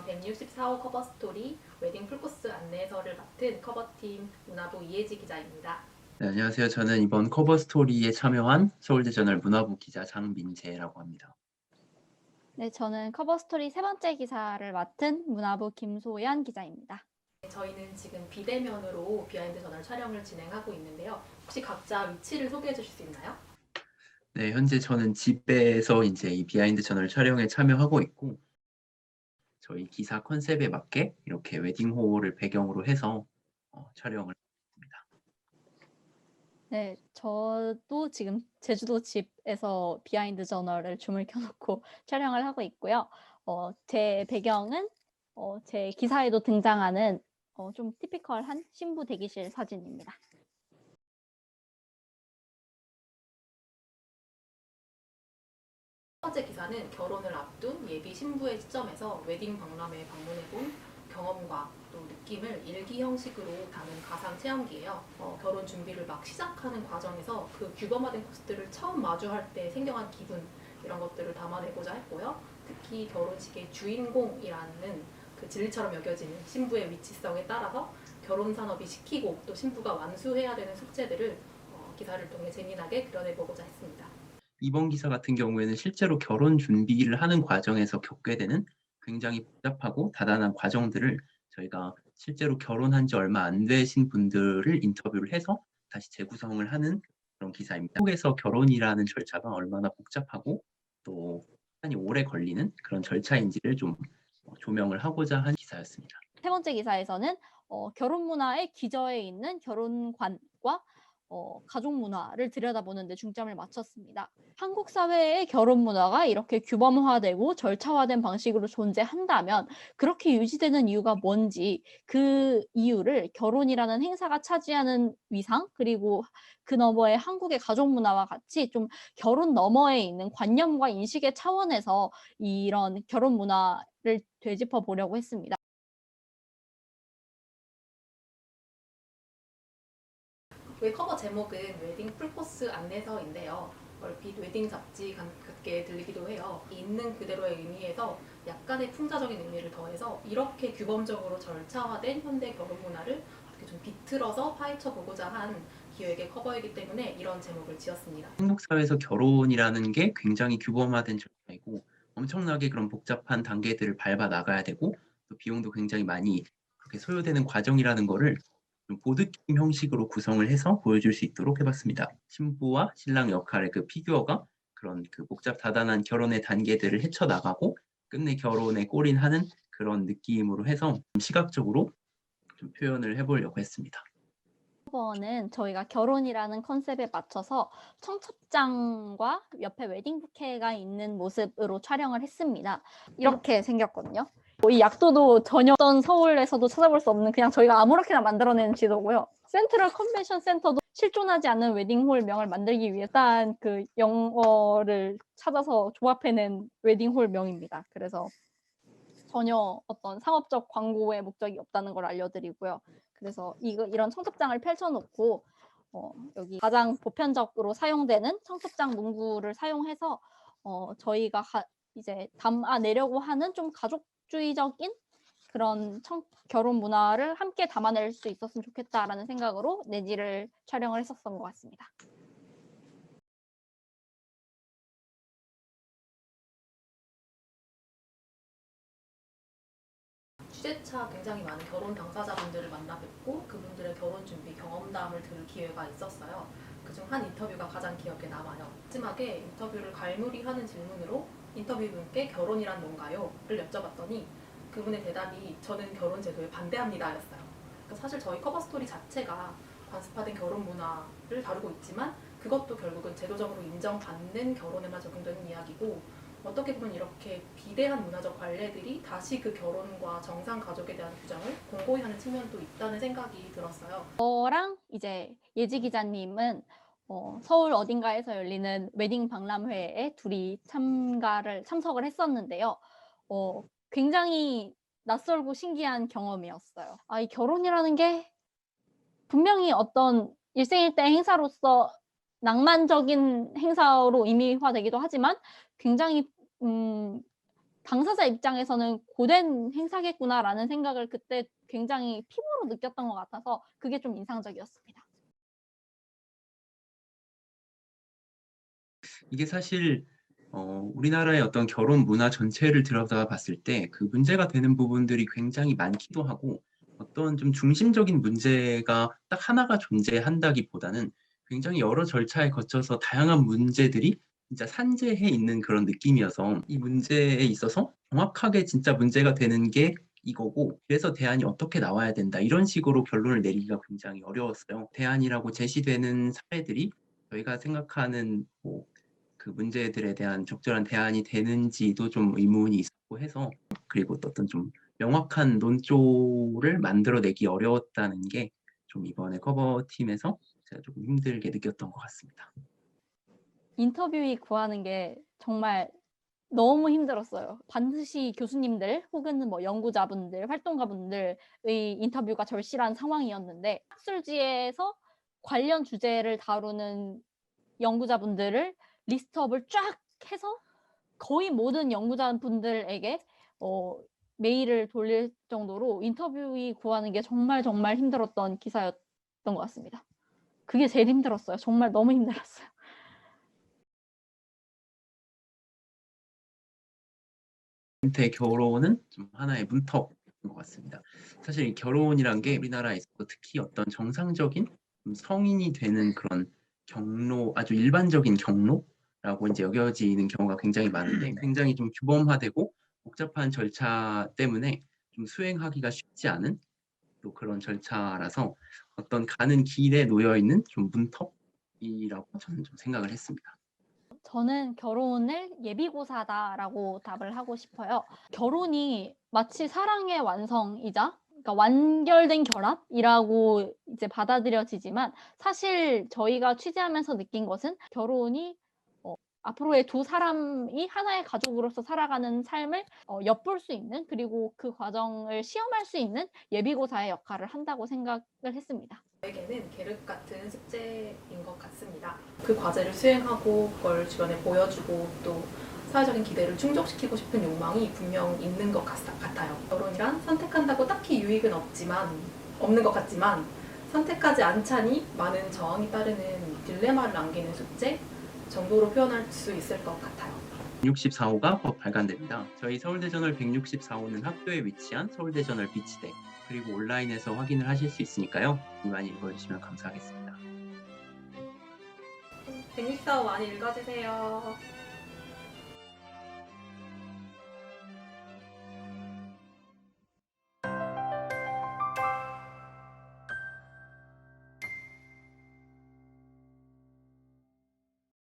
이번 164호 커버스토리 웨딩 풀코스 안내서를 맡은 커버팀 문화부 이혜지 기자입니다. 네, 안녕하세요. 저는 이번 커버 스토리에 참여한 서울대저널 문화부 기자 장민재라고 합니다. 네, 저는 커버 스토리 세 번째 기사를 맡은 문화부 김소연 기자입니다. 저희는 지금 비대면으로 비하인드 저널 촬영을 진행하고 있는데요. 혹시 각자 위치를 소개해 주실 수 있나요? 네, 현재 저는 집에서 이제 이 비하인드 저널 촬영에 참여하고 있고, 저희 기사 컨셉에 맞게 이렇게 웨딩홀을 배경으로 해서 촬영을 했습니다. 네, 저도 지금 제주도 집에서 비하인드 저널을 줌을 켜놓고 촬영을 하고 있고요. 제 배경은 제 기사에도 등장하는 좀 티피컬한 신부 대기실 사진입니다. 첫 번째 기사는 결혼을 앞둔 예비 신부의 시점에서 웨딩 박람회에 방문해본 경험과 또 느낌을 일기 형식으로 담은 가상 체험기예요. 결혼 준비를 막 시작하는 과정에서 그 규범화된 코스들을 처음 마주할 때 생겨난 기분, 이런 것들을 담아내고자 했고요. 특히 결혼식의 주인공이라는 그 진리처럼 여겨지는 신부의 위치성에 따라서 결혼 산업이 시키고 또 신부가 완수해야 되는 숙제들을 기사를 통해 재미나게 그려내보고자 했습니다. 이번 기사 같은 경우에는 실제로 결혼 준비를 하는 과정에서 겪게 되는 굉장히 복잡하고 다단한 과정들을 저희가 실제로 결혼한 지 얼마 안 되신 분들을 인터뷰를 해서 다시 재구성을 하는 그런 기사입니다. 한국에서 결혼이라는 절차가 얼마나 복잡하고 또 시간이 오래 걸리는 그런 절차인지를 좀 조명을 하고자 한 기사였습니다. 세 번째 기사에서는 결혼 문화의 기저에 있는 결혼관과 가족 문화를 들여다보는 데 중점을 맞췄습니다. 한국 사회의 결혼 문화가 이렇게 규범화되고 절차화된 방식으로 존재한다면 그렇게 유지되는 이유가 뭔지, 그 이유를 결혼이라는 행사가 차지하는 위상, 그리고 그 너머의 한국의 가족 문화와 같이 좀 결혼 너머에 있는 관념과 인식의 차원에서 이런 결혼 문화를 되짚어 보려고 했습니다. 커버 제목은 웨딩 풀코스 안내서인데요. 얼핏 웨딩 잡지 같게 들리기도 해요. 있는 그대로의 의미에서 약간의 풍자적인 의미를 더해서 이렇게 규범적으로 절차화된 현대 결혼 문화를 어떻게 좀 비틀어서 파헤쳐 보고자 한 기획의 커버이기 때문에 이런 제목을 지었습니다. 한국 사회에서 결혼이라는 게 굉장히 규범화된 절차이고 엄청나게 그런 복잡한 단계들을 밟아 나가야 되고 또 비용도 굉장히 많이 그렇게 소요되는 과정이라는 거를 좀 보드게임 형식으로 구성을 해서 보여줄 수 있도록 해봤습니다. 신부와 신랑 역할의 그 피규어가 그런 그 복잡 다단한 결혼의 단계들을 헤쳐나가고 끝내 결혼에 골인하는 그런 느낌으로 해서 시각적으로 좀 표현을 해보려고 했습니다. 번은 저희가 결혼이라는 컨셉에 맞춰서 청첩장과 옆에 웨딩 부케가 있는 모습으로 촬영을 했습니다. 이렇게 생겼거든요. 이 약도도 전혀 어떤 서울에서도 찾아볼 수 없는 그냥 저희가 아무렇게나 만들어낸 지도고요. 센트럴 컨벤션 센터도 실존하지 않는 웨딩홀 명을 만들기 위해 일단 그 영어를 찾아서 조합해낸 웨딩홀 명입니다. 그래서 전혀 어떤 상업적 광고의 목적이 없다는 걸 알려드리고요. 그래서 이런 청첩장을 펼쳐놓고 여기 가장 보편적으로 사용되는 청첩장 문구를 사용해서 저희가 이제 담아내려고 하는 좀 가족주의적인 그런 결혼 문화를 함께 담아낼 수 있었으면 좋겠다라는 생각으로 내지를 촬영을 했었던 것 같습니다. 취재차 굉장히 많은 결혼 당사자분들을 만나 뵙고 그분들의 결혼 준비 경험담을 들을 기회가 있었어요. 그중 한 인터뷰가 가장 기억에 남아요. 마지막에 인터뷰를 갈무리하는 질문으로 인터뷰분께 결혼이란 뭔가요? 를 여쭤봤더니 그분의 대답이 저는 결혼 제도에 반대합니다 였어요. 그러니까 사실 저희 커버 스토리 자체가 관습화된 결혼 문화를 다루고 있지만 그것도 결국은 제도적으로 인정받는 결혼에만 적용되는 이야기고 어떻게 보면 이렇게 비대한 문화적 관례들이 다시 그 결혼과 정상 가족에 대한 규정을 공고히 하는 측면도 있다는 생각이 들었어요. 저랑 이제 예지 기자님은 서울 어딘가에서 열리는 웨딩 박람회에 둘이 참석을 했었는데요. 굉장히 낯설고 신기한 경험이었어요. 이 결혼이라는 게 분명히 어떤 일생일대 행사로서 낭만적인 행사로 의미화되기도 하지만 굉장히 당사자 입장에서는 고된 행사겠구나라는 생각을 그때 굉장히 피부로 느꼈던 것 같아서 그게 좀 인상적이었습니다. 이게 사실 우리나라의 어떤 결혼 문화 전체를 들여다 봤을 때 그 문제가 되는 부분들이 굉장히 많기도 하고 어떤 좀 중심적인 문제가 딱 하나가 존재한다기보다는 굉장히 여러 절차에 거쳐서 다양한 문제들이 진짜 산재해 있는 그런 느낌이어서 이 문제에 있어서 정확하게 진짜 문제가 되는 게 이거고 그래서 대안이 어떻게 나와야 된다 이런 식으로 결론을 내리기가 굉장히 어려웠어요. 대안이라고 제시되는 사례들이 저희가 생각하는 그 문제들에 대한 적절한 대안이 되는지도 좀 의문이 있었고 해서 그리고 또 어떤 좀 명확한 논조를 만들어내기 어려웠다는 게 좀 이번에 커버팀에서 제가 조금 힘들게 느꼈던 것 같습니다. 인터뷰이 구하는 게 정말 너무 힘들었어요. 반드시 교수님들 혹은 뭐 연구자분들, 활동가분들의 인터뷰가 절실한 상황이었는데 학술지에서 관련 주제를 다루는 연구자분들을 리스트업을 쫙 해서 거의 모든 연구자분들에게 메일을 돌릴 정도로 인터뷰이 구하는 게 정말 정말 힘들었던 기사였던 것 같습니다. 그게 제일 힘들었어요. 정말 너무 힘들었어요. 의 결혼은 좀 하나의 문턱인 것 같습니다. 사실 이 결혼이란 게 우리나라에서 특히 어떤 정상적인 성인이 되는 그런 경로, 아주 일반적인 경로라고 이제 여겨지는 경우가 굉장히 많은데 굉장히 좀 규범화되고 복잡한 절차 때문에 좀 수행하기가 쉽지 않은 또 그런 절차라서 어떤 가는 길에 놓여 있는 좀 문턱이라고 저는 좀 생각을 했습니다. 저는 결혼을 예비고사다라고 답을 하고 싶어요. 결혼이 마치 사랑의 완성이자 그러니까 완결된 결합이라고 이제 받아들여지지만 사실 저희가 취재하면서 느낀 것은 결혼이 앞으로의 두 사람이 하나의 가족으로서 살아가는 삶을 엿볼 수 있는 그리고 그 과정을 시험할 수 있는 예비고사의 역할을 한다고 생각을 했습니다. 저에게는 계륵 같은 숙제인 것 같습니다. 그 과제를 수행하고 그걸 주변에 보여주고 또 사회적인 기대를 충족시키고 싶은 욕망이 분명 있는 것 같아요. 결혼이란 선택한다고 딱히 유익은 없는 것 같지만 선택하지 않자니 많은 저항이 따르는 딜레마를 남기는 숙제 정도로 표현할 수 있을 것 같아요. 164호가 곧 발간됩니다. 저희 서울대저널 164호는 학교에 위치한 서울대저널 비치대 그리고 온라인에서 확인을 하실 수 있으니까요. 많이 읽어주시면 감사하겠습니다. 164호 많이 읽어주세요.